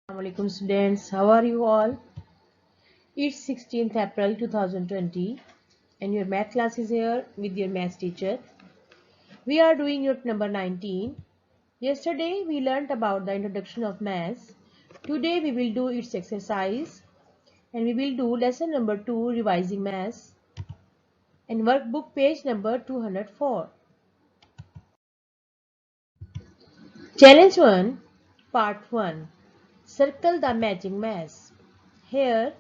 Assalamualaikum students, how are you all? It's 16th April 2020 and your math class is here with your math teacher. We are doing unit number 19. Yesterday we learnt about the introduction of maths. Today we will do its exercise and we will do lesson number 2 revising maths and workbook page number 204. Challenge 1 Part 1 Circle the matching mass. Here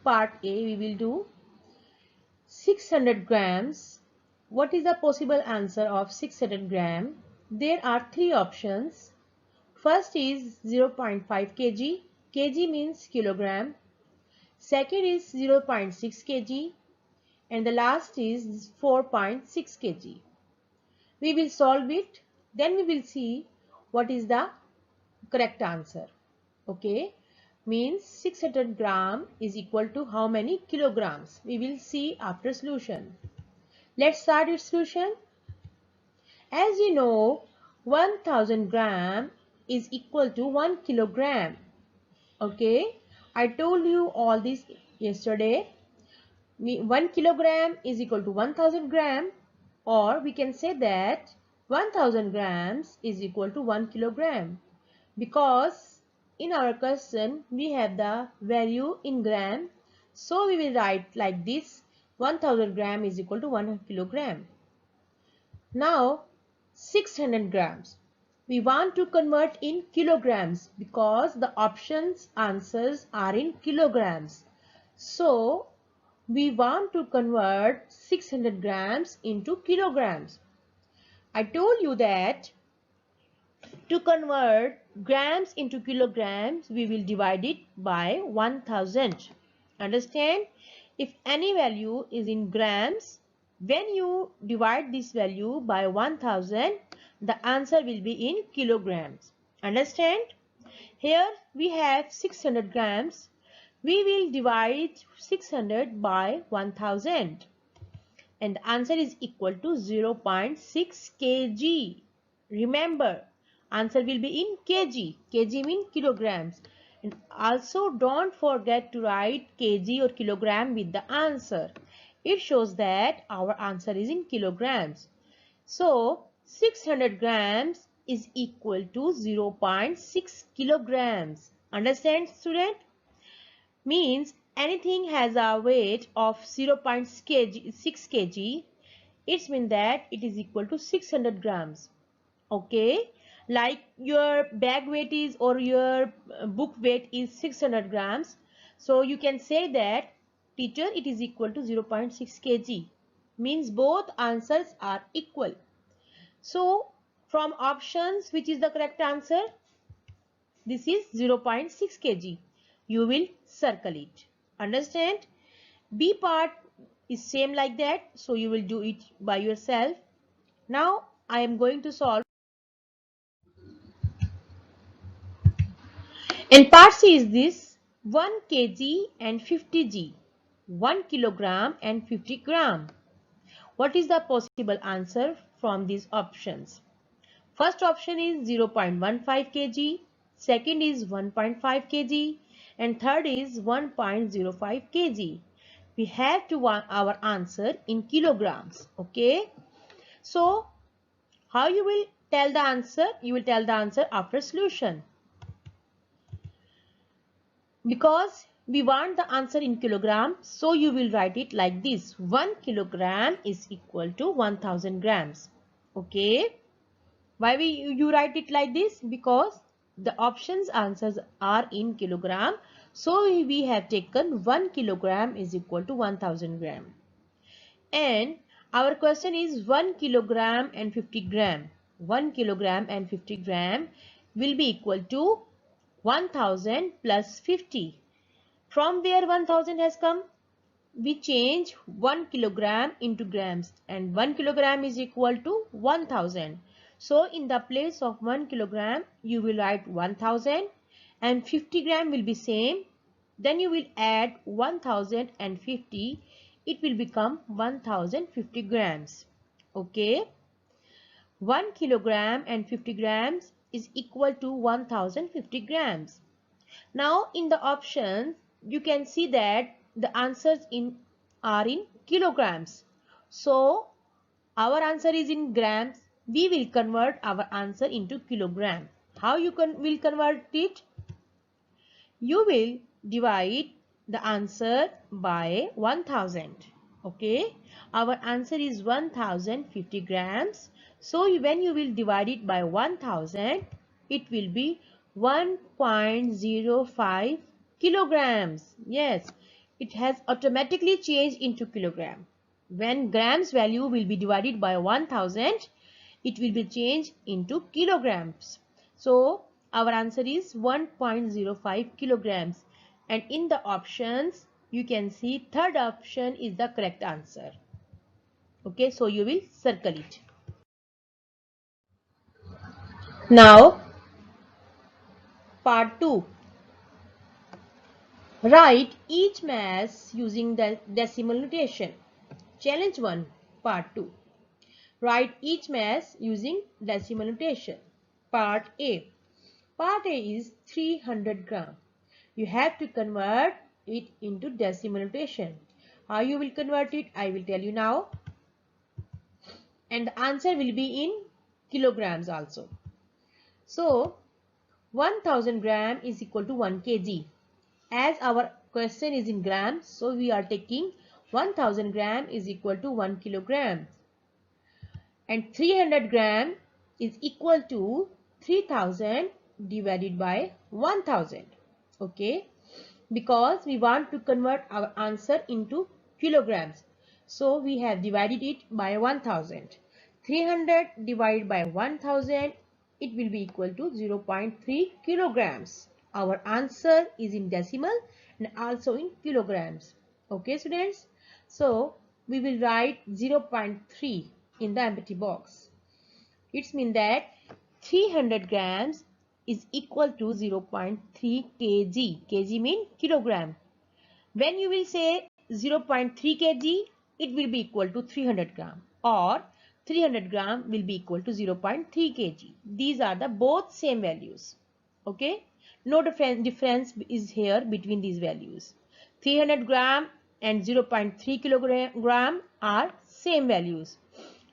part A we will do 600 grams. What is the possible answer of 600 gram? There are three options. First is 0.5 kg. Kg means kilogram. Second is 0.6 kg. And the last is 4.6 kg. We will solve it. Then we will see what is the correct answer. Okay. Means 600 gram is equal to how many kilograms? We will see after solution. Let's start its solution. As you know, 1000 gram is equal to 1 kilogram. Okay, I told you all this yesterday. 1 kilogram is equal to 1000 gram, or we can say that 1000 grams is equal to 1 kilogram, because in our question we have the value in gram, so we will write like this: 1000 gram is equal to 1 kilogram. Now 600 grams. We want to convert in kilograms because the options answers are in kilograms. So we want to convert 600 grams into kilograms. I told you that to convert grams into kilograms, we will divide it by 1000. Understand? If any value is in grams, when you divide this value by 1000, the answer will be in kilograms. Understand? Here we have 600 grams. We will divide 600 by 1000 and the answer is equal to 0.6 kg. Remember, answer will be in kg. Kg means kilograms. And also don't forget to write kg or kilogram with the answer. It shows that our answer is in kilograms. So 600 grams is equal to 0.6 kilograms. Understand, student? Means anything has a weight of 0.6 kg, it means that it is equal to 600 grams. Okay, like your bag weight is, or your book weight is 600 grams, so you can say that teacher, it is equal to 0.6 kg. Means both answers are equal. So from options, which is the correct answer? This is 0.6 kg. You will circle it. Understand? B part is same like that, so you will do it by yourself. Now I am going to solve. And part C is this: 1 kg and 50 g, 1 kilogram and 50 gram. What is the possible answer from these options? First option is 0.15 kg, second is 1.5 kg, and third is 1.05 kg. We have to want our answer in kilograms. Okay. So how you will tell the answer? You will tell the answer after solution. Because we want the answer in kilogram, so you will write it like this: 1 kilogram is equal to 1000 grams. Okay. Why you write it like this? Because the options answers are in kilogram. So we have taken 1 kilogram is equal to 1000 gram. And our question is 1 kilogram and 50 gram. 1 kilogram and 50 gram will be equal to 1000 plus 50. From where 1000 has come? We change 1 kilogram into grams, and 1 kilogram is equal to 1000. So in the place of 1 kilogram, you will write 1000 and 50 gram will be same. Then you will add 1050. It will become 1050 grams. Okay. 1 kilogram and 50 grams is equal to 1050 grams. Now in the options you can see that the answers are in kilograms. So our answer is in grams. We will convert our answer into kilogram. How you will convert it? You will divide the answer by 1000. Okay, our answer is 1050 grams. So when you will divide it by 1000, it will be 1.05 kilograms. Yes, it has automatically changed into kilogram. When grams value will be divided by 1000, it will be changed into kilograms. So our answer is 1.05 kilograms. And in the options, you can see third option is the correct answer. Okay, so you will circle it. Now, part 2. Write each mass using the decimal notation. Challenge 1, part 2. Write each mass using decimal notation. Part A. Part A is 300 gram. You have to convert it into decimal notation. How you will convert it, I will tell you now. And the answer will be in kilograms also. So 1000 gram is equal to 1 kg. As our question is in grams, so we are taking 1000 gram is equal to 1 kilogram. And 300 gram is equal to 3000 divided by 1000. Okay, because we want to convert our answer into kilograms, so we have divided it by 1000. 300 divided by 1000, it will be equal to 0.3 kilograms. Our answer is in decimal and also in kilograms. Okay students, so we will write 0.3 in the empty box. It means that 300 grams is equal to 0.3 kg. Kg means kilogram. When you will say 0.3 kg, it will be equal to 300 gram, or 300 gram will be equal to 0.3 kg. These are the both same values. Okay, no difference is here between these values. 300 gram and 0.3 kilogram are same values.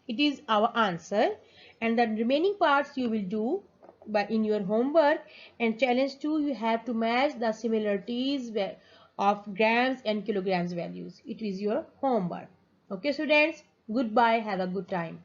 It is our answer, and the remaining parts you will do by in your homework. And challenge 2, you have to match the similarities of grams and kilograms values. It is your homework. Okay students, goodbye, have a good time.